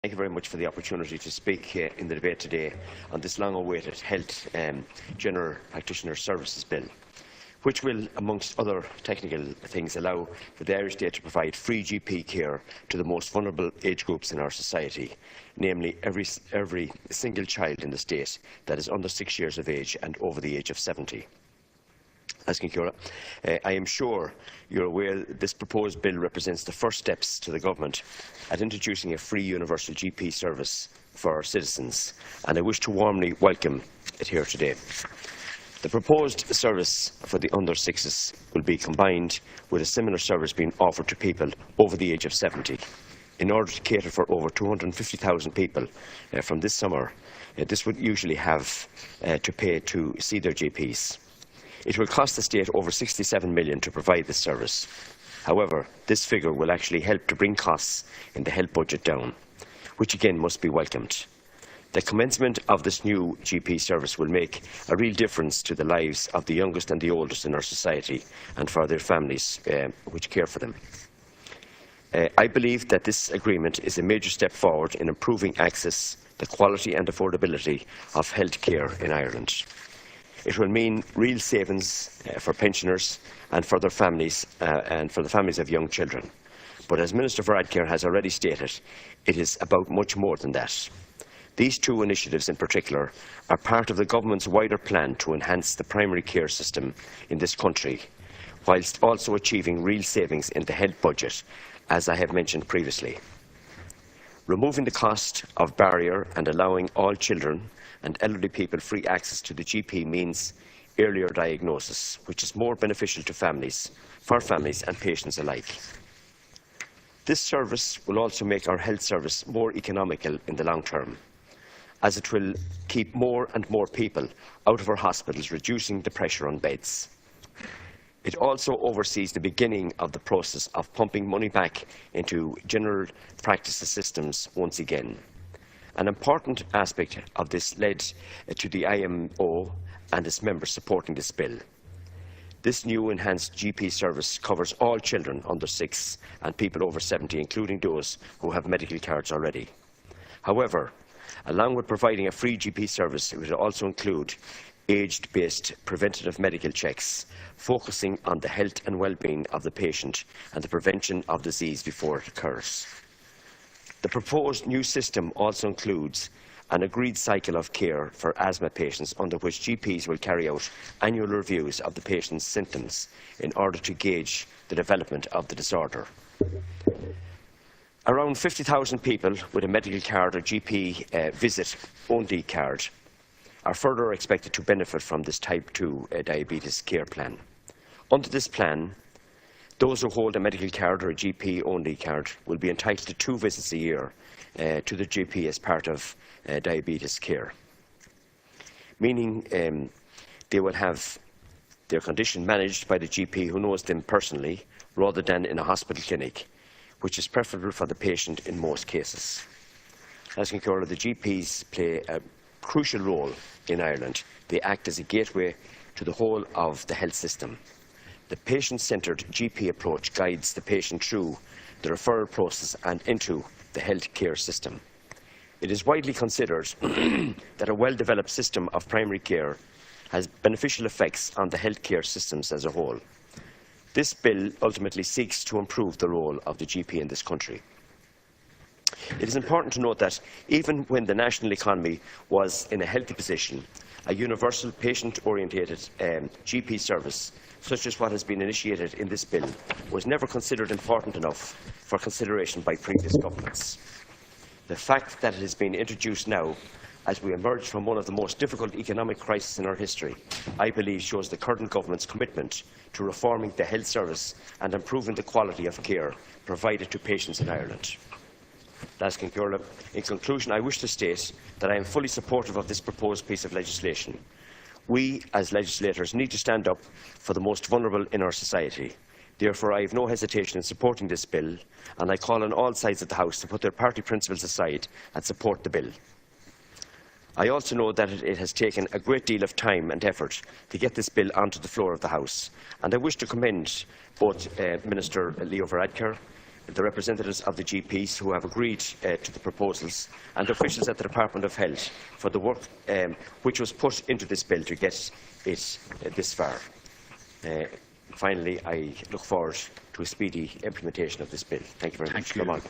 Thank you very much for the opportunity to speak in the debate today on this long-awaited Health General Practitioner Services Bill, which will, amongst other technical things, allow for the Irish State to provide free GP care to the most vulnerable age groups in our society, namely every single child in the state that is under 6 years of age and over the age of 70. I am sure you're aware that this proposed bill represents the first steps to the government at introducing a free universal GP service for our citizens, and I wish to warmly welcome it here today. The proposed service for the under 6s will be combined with a similar service being offered to people over the age of 70. In order to cater for over 250,000 people from this summer, this would usually have to pay to see their GPs. It will cost the state over €67 million to provide this service. However, this figure will actually help to bring costs in the health budget down, which again must be welcomed. The commencement of this new GP service will make a real difference to the lives of the youngest and the oldest in our society and for their families which care for them. I believe that this agreement is a major step forward in improving access, the quality and affordability of health care in Ireland. It will mean real savings for pensioners and for their families and for the families of young children. But as Minister Varadkar has already stated, it is about much more than that. These two initiatives in particular are part of the government's wider plan to enhance the primary care system in this country, whilst also achieving real savings in the health budget, as I have mentioned previously. Removing the cost of barrier and allowing all children and elderly people free access to the GP means earlier diagnosis, which is more beneficial to families, for families and patients alike. This service will also make our health service more economical in the long term, as it will keep more and more people out of our hospitals, reducing the pressure on beds. It also oversees the beginning of the process of pumping money back into general practice systems once again. An important aspect of this led to the IMO and its members supporting this bill. This new enhanced GP service covers all children under 6 and people over 70, including those who have medical cards already. However, along with providing a free GP service, it will also include age-based preventative medical checks, focusing on the health and well-being of the patient and the prevention of disease before it occurs. The proposed new system also includes an agreed cycle of care for asthma patients, under which GPs will carry out annual reviews of the patient's symptoms in order to gauge the development of the disorder. Around 50,000 people with a medical card or GP visit-only card are further expected to benefit from this type 2 diabetes care plan. Under this plan, those who hold a medical card or a GP-only card will be entitled to 2 visits a year to the GP as part of diabetes care, meaning they will have their condition managed by the GP who knows them personally rather than in a hospital clinic, which is preferable for the patient in most cases. As the GPs play a crucial role in Ireland. They act as a gateway to the whole of the health system. The patient-centred GP approach guides the patient through the referral process and into the health care system. It is widely considered that a well-developed system of primary care has beneficial effects on the health care systems as a whole. This bill ultimately seeks to improve the role of the GP in this country. It is important to note that even when the national economy was in a healthy position, a universal patient-oriented GP service, such as what has been initiated in this bill, was never considered important enough for consideration by previous governments. The fact that it has been introduced now, as we emerge from one of the most difficult economic crises in our history, I believe shows the current government's commitment to reforming the health service and improving the quality of care provided to patients in Ireland. In conclusion, I wish to state that I am fully supportive of this proposed piece of legislation. We, as legislators, need to stand up for the most vulnerable in our society. Therefore, I have no hesitation in supporting this bill, and I call on all sides of the House to put their party principles aside and support the bill. I also know that it has taken a great deal of time and effort to get this bill onto the floor of the House, and I wish to commend both Minister Leo Varadkar, the representatives of the GPs who have agreed to the proposals, and officials at the Department of Health for the work which was put into this bill to get it this far. Finally, I look forward to a speedy implementation of this bill. Thank you very much.